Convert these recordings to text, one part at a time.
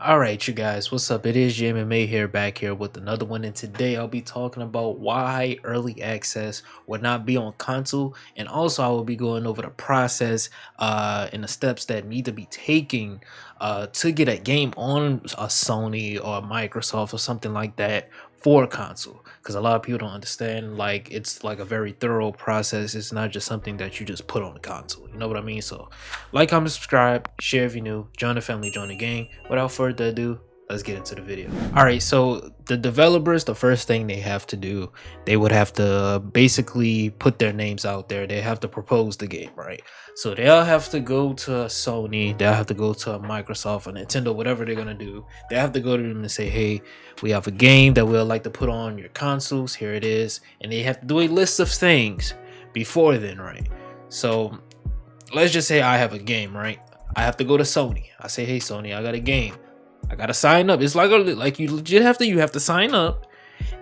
All right, you guys, what's up? It is JMMA here, back here with another one, and today I'll be talking about why early access would not be on console, and also I will be going over the process and the steps that need to be taken to get a game on a Sony or a Microsoft or something like that for console, because a lot of people don't understand, like, it's like a very thorough process. It's not just something that you just put on the console, you know what I mean? So like, comment, subscribe, share if you're new, join the family, join the gang. Without further ado, let's get into the video. All right, so the developers, the first thing they have to do, they would have to basically put their names out there. They have to propose the game, right? So they'll have to go to Sony, they'll have to go to Microsoft or Nintendo, whatever they're gonna do. They have to go to them and say, hey, we have a game that we'd like to put on your consoles, here it is. And they have to do a list of things before then, right? So let's just say I have a game, right? I have to go to Sony. I say, hey Sony, I got a game. I gotta sign up. It's like you legit have to sign up,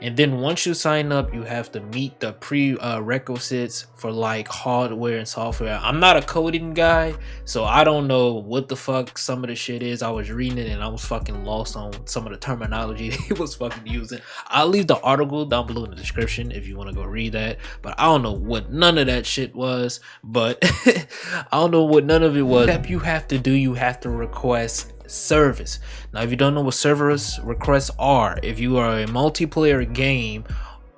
and then once you sign up, you have to meet the prerequisites for like hardware and software. I'm not a coding guy, so I don't know what the fuck some of the shit is. I was reading it and I was fucking lost on some of the terminology he was fucking using. I'll leave the article down below in the description if you want to go read that, but I don't know what none of that shit was. But I don't know what none of it was. Step you have to do, you have to request service. Now, if you don't know what service requests are, if you are a multiplayer game,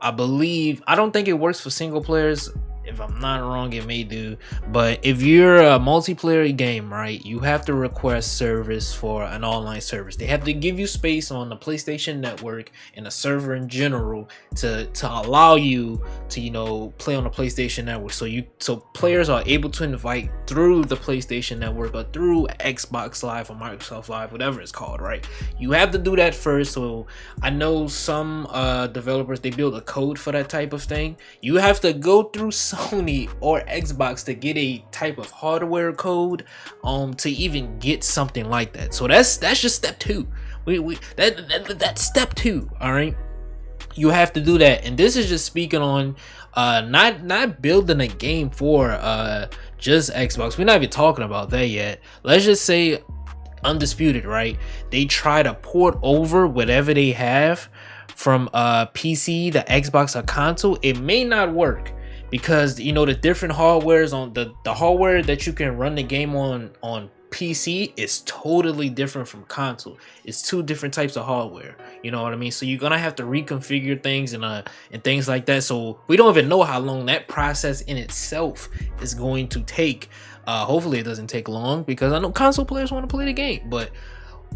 I don't think it works for single players. If I'm not wrong, it may do. But if you're a multiplayer game, right, you have to request service for an online service. They have to give you space on the PlayStation Network and a server in general to allow you to, you know, play on the PlayStation Network. So players are able to invite through the PlayStation Network or through Xbox Live or Microsoft Live, whatever it's called, right? You have to do that first. So I know some developers, they build a code for that type of thing. You have to go through Sony or Xbox to get a type of hardware code to even get something like that. So that's just step two. That's step two. All right, you have to do that. And this is just speaking on not building a game for just Xbox. We're not even talking about that yet. Let's just say Undisputed, right? They try to port over whatever they have from PC to Xbox or console. It may not work, because, you know, the different hardwares on the hardware that you can run the game on PC is totally different from console. It's two different types of hardware, you know what I mean? So you're gonna have to reconfigure things and things like that. So we don't even know how long that process in itself is going to take. Hopefully it doesn't take long, because I know console players want to play the game, but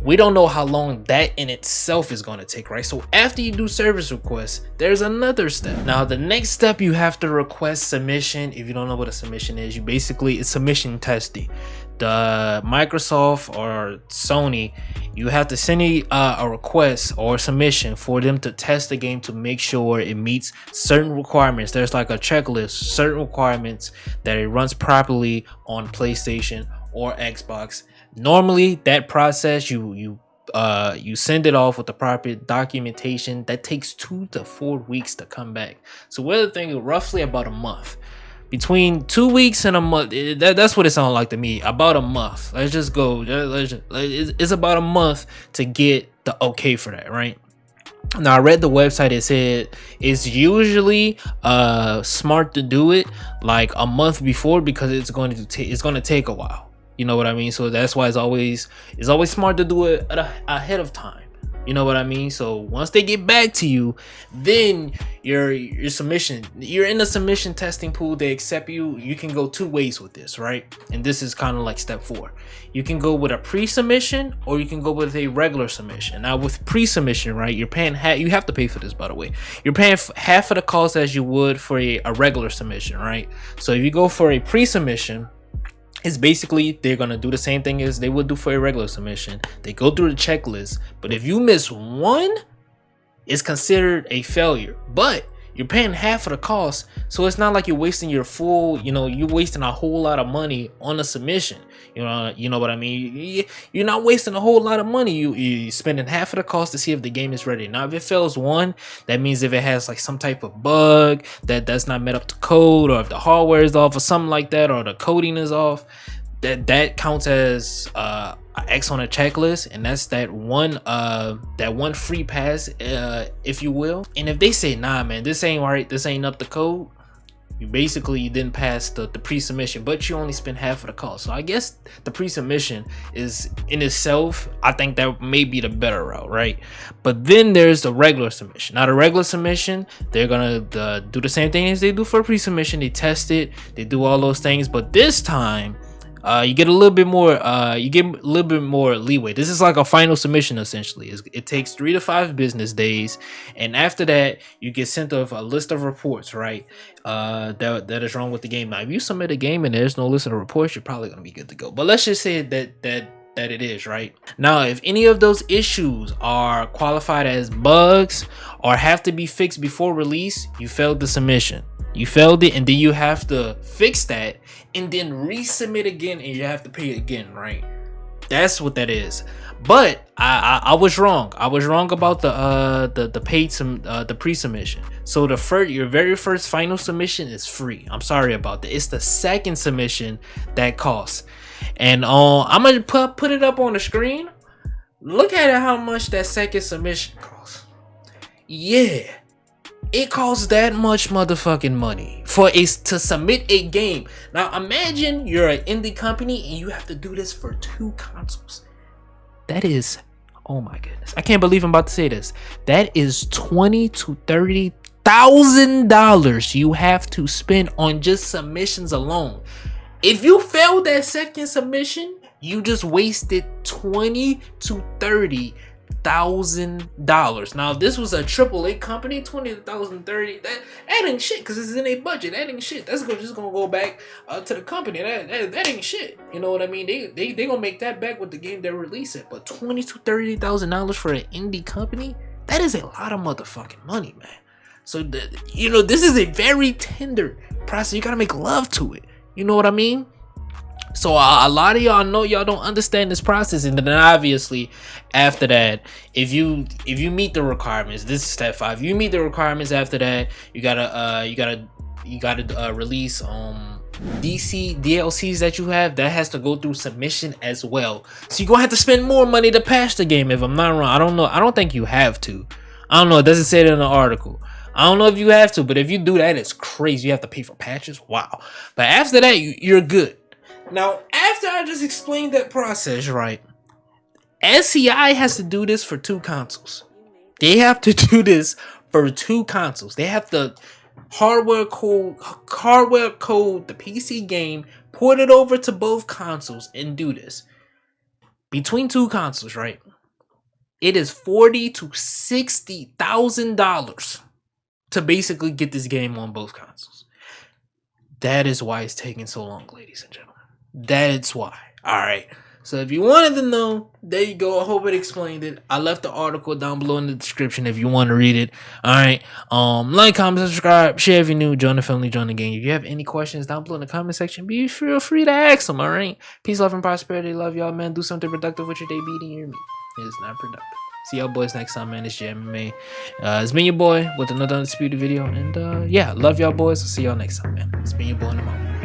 we don't know how long that in itself is going to take, right? So after you do service requests, there's another step. Now, the next step, you have to request submission. If you don't know what a submission is, it's submission testing. The Microsoft or Sony, you have to send a request or submission for them to test the game to make sure it meets certain requirements. There's like a checklist, certain requirements that it runs properly on PlayStation or Xbox. Normally that process, you send it off with the proper documentation. That takes 2 to 4 weeks to come back. So we're thinking roughly about a month, between 2 weeks and a month. That's what it sounds like to me. About a month. Let's just go. It's about a month to get the okay for that, right? Now, I read the website. It said it's usually smart to do it like a month before, because it's going to take a while. You know what I mean? So that's why it's always smart to do it ahead of time. You know what I mean? So once they get back to you, then your submission, you're in the submission testing pool. They accept you. You can go two ways with this, right? And this is kind of like step 4. You can go with a pre-submission, or you can go with a regular submission. Now, with pre-submission, right, you're paying you have to pay for this, by the way. You're paying half of the cost as you would for a regular submission, right? So if you go for a pre-submission, it's basically, they're gonna do the same thing as they would do for a regular submission. They go through the checklist, but if you miss one, it's considered a failure. But you're paying half of the cost, so it's not like you're wasting your full, you know, you're wasting a whole lot of money on a submission. You know what I mean? You're not wasting a whole lot of money. You're spending half of the cost to see if the game is ready. Now, if it fails one, that means if it has like some type of bug that's not met up to code, or if the hardware is off or something like that, or the coding is off, that counts as X on a checklist, and that's that one free pass, if you will. And if they say, nah man, this ain't right, this ain't up to code, you didn't pass the pre-submission, but you only spent half of the cost. So I guess the pre-submission is in itself, I think that may be the better route, right? But then there's the regular submission. Now the regular submission, they're gonna do the same thing as they do for pre-submission. They test it, they do all those things, but this time you get a little bit more leeway. This is like a final submission essentially. It takes 3 to 5 business days, and after that you get sent off a list of reports, right? That is wrong with the game. Now if you submit a game and there's no list of reports, you're probably gonna be good to go. But let's just say that it is, right? Now if any of those issues are qualified as bugs or have to be fixed before release, you failed the submission. You failed it, and then you have to fix that and then resubmit again, and you have to pay again, right? That's what that is. But I was wrong. I was wrong about the pre-submission. So your very first final submission is free. I'm sorry about that. It's the second submission that costs. And I'm gonna put it up on the screen. Look at how much that second submission costs. Yeah. It costs that much motherfucking money to submit a game. Now imagine you're an indie company and you have to do this for 2 consoles. That is, oh my goodness, I can't believe I'm about to say this. That is $20,000 to $30,000 you have to spend on just submissions alone. If you fail that second submission, you just wasted $20,000 to $30,000. Now if this was a AAA company, 20,000, 30, that ain't shit, because it's in a budget. That ain't shit. That's just gonna go back to the company. That ain't shit. You know what I mean? They gonna make that back with the game they're releasing. But $20,000 to $30,000 for an indie company, that is a lot of motherfucking money, man. So this is a very tender process. You gotta make love to it. You know what I mean? So a lot of y'all know y'all don't understand this process, and then obviously after that, if you meet the requirements, this is step 5. You meet the requirements. After that, you gotta release DLCs that you have. That has to go through submission as well. So you're gonna have to spend more money to patch the game. If I'm not wrong, I don't know. I don't think you have to. I don't know. It doesn't say it in the article. I don't know if you have to, but if you do that, it's crazy. You have to pay for patches. Wow. But after that, you're good. Now, after I just explained that process, right, SCI has to do this for 2 consoles. They have to do this for 2 consoles. They have to hardware code the PC game, port it over to both consoles, and do this. Between 2 consoles, right, it is $40,000 to $60,000 to basically get this game on both consoles. That is why it's taking so long, ladies and gentlemen. That's why. Alright. So if you wanted to know, there you go. I hope it explained it. I left the article down below in the description if you want to read it. Alright. Like, comment, subscribe, share if you're new, join the family, join the gang. If you have any questions down below in the comment section, feel free to ask them. Alright. Peace, love, and prosperity. Love y'all, man. Do something productive with your day. Beating your meat. It's not productive. See y'all boys next time, man. It's JMMA. It's been your boy with another Undisputed video. And yeah, love y'all boys. I'll see y'all next time, man. It's been your boy in the moment.